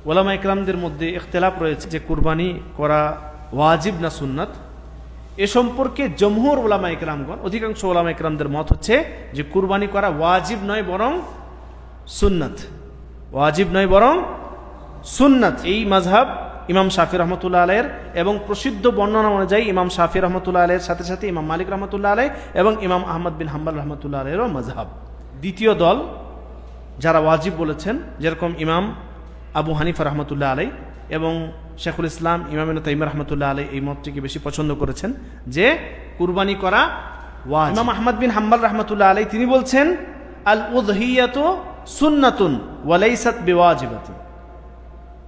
ওলামা ইকরামদের মধ্যে ইখতিলাফ রয়েছে যে কুরবানি করা ওয়াজিব না সুন্নাত। এ সম্পর্কে জমহুর ওলামা ইকরামগণ, অধিকাংশ ওলামা ইকরামদের মত হচ্ছে যে কুরবানি করা ওয়াজিব নয় বরং সুন্নাত, ওয়াজিব নয় বরং সুন্নাত। এই মাযহাব ইমাম শাফি রহমতুল্লাহ আলাইহির এবং প্রসিদ্ধ বর্ণনা অনুযায়ী ইমাম শাফি রহমতুল্লাহ আলাইহির সাথে সাথে ইমাম মালিক রহমতুল্লাহ আলাইহি এবং ইমাম আহমদ বিন হাম্বল রহমতুল্লাহ আলাইহিরও মাযহাব। দ্বিতীয় দল যারা ওয়াজিব বলেছেন, যেরকম ইমাম আবু হানিফা রহমতুল্লাহ আলাইহি এবং শেখুল ইসলাম ইমাম ইবনে তাইমিয়া রহমতুল্লাহ আলাইহি এই মতটিকে বেশি পছন্দ করেছেন যে কুরবানি করা ওয়াজিব। ইমাম আহমদ বিন হাম্বল রহমতুল্লাহ আলাইহি তিনি বলছেন আল উযহিয়াতু সুন্নাতুন ওয়া লাইসাত বিওয়াজিবাতিন,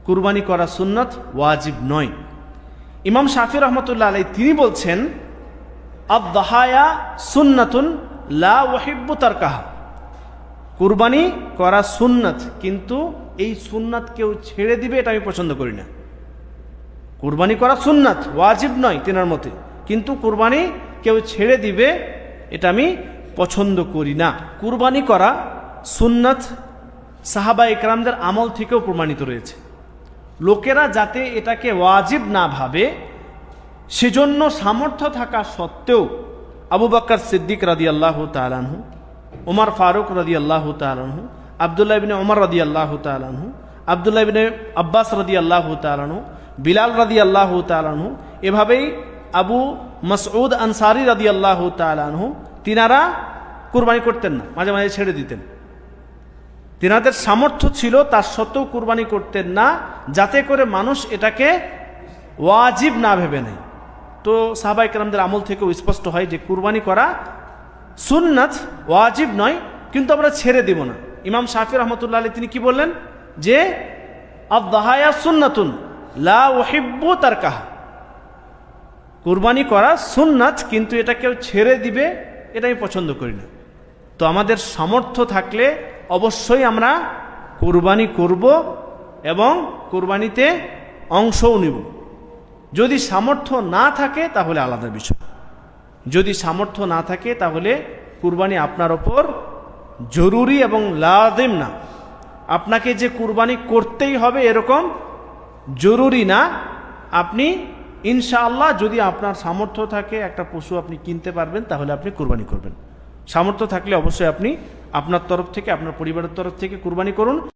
কুরবানি করা সুন্নাত, ওয়াজিব নয়। ইমাম শাফি রহমতুল্লাহ আলাইহি তিনি বলছেন আদ-দাহায়া সুন্নাতুন লা উহিব্বু তারকাহা, কুরবানি করা সুন্নাত কিন্তু এই সুন্নাত কেউ ছেড়ে দিবে এটা আমি পছন্দ করি না। কুরবানি করা সুন্নাত, ওয়াজিব নয় তেনার মতে, কিন্তু কুরবানি কেউ ছেড়ে দিবে এটা আমি পছন্দ করি না। কুরবানি করা সুন্নাত সাহাবা ইকরামদের আমল থেকেও প্রমাণিত রয়েছে। লোকেরা যাতে এটাকে ওয়াজিব না ভাবে সেজন্য সামর্থ্য থাকা সত্ত্বেও আবু বকর সিদ্দিক রাদিয়াল্লাহু তাআলা আনহু, ওমর ফারুক রাদিয়াল্লাহু তাআলা আনহু, আব্দুল্লাহ ইবনে ওমর রাদিয়াল্লাহু তাআলা আনহু, আব্দুল্লাহ ইবনে আব্বাস রাদিয়াল্লাহু তাআলা আনহু, বিলাল রাদিয়াল্লাহু তাআলা আনহু, এভাবেই আবু মাসউদ আনসারী রাদিয়াল্লাহু তাআলা আনহু, তিনারা কুরবানি করতেন না, মাঝে মাঝে ছেড়ে দিতেন। তিনাদের সামর্থ্য ছিল তার সত্ত্বেও কুরবানি করতেন না, যাতে করে মানুষ এটাকে ওয়াজিব না ভেবে নেয়। তো সাহাবা ইকরামদের আমল থেকেও স্পষ্ট হয় যে কুরবানি করা সুন্নাত, ওয়াজিব নয়, কিন্তু আমরা ছেড়ে দিব না। ইমাম শাফি রহমতুল্লাহ আলাইহি তিনি কি বললেন যে আদ-দাহায়া সুন্নাতুন লা উহিব্বু তারকাহা, কুরবানি করা সুন্নাত কিন্তু এটা কেউ ছেড়ে দিবে এটা আমি পছন্দ করি না। তো আমাদের সামর্থ্য থাকলে অবশ্যই আমরা কুরবানি করব এবং কুরবানিতে অংশও নিব। যদি সামর্থ্য না থাকে তাহলে আলাদা বিষয়। যদি সামর্থ্য না থাকে তাহলে কুরবানি আপনার ওপর জরুরি এবং লাজিম না। আপনাকে যে কুরবানি করতেই হবে এরকম জরুরি না। আপনি ইনশাআল্লাহ যদি আপনার সামর্থ্য থাকে একটা পশু আপনি কিনতে পারবেন তাহলে আপনি কুরবানি করবেন। সামর্থ্য থাকলে অবশ্যই আপনি আপনার তরফ থেকে, আপনার পরিবারের তরফ থেকে কুরবানি করুন।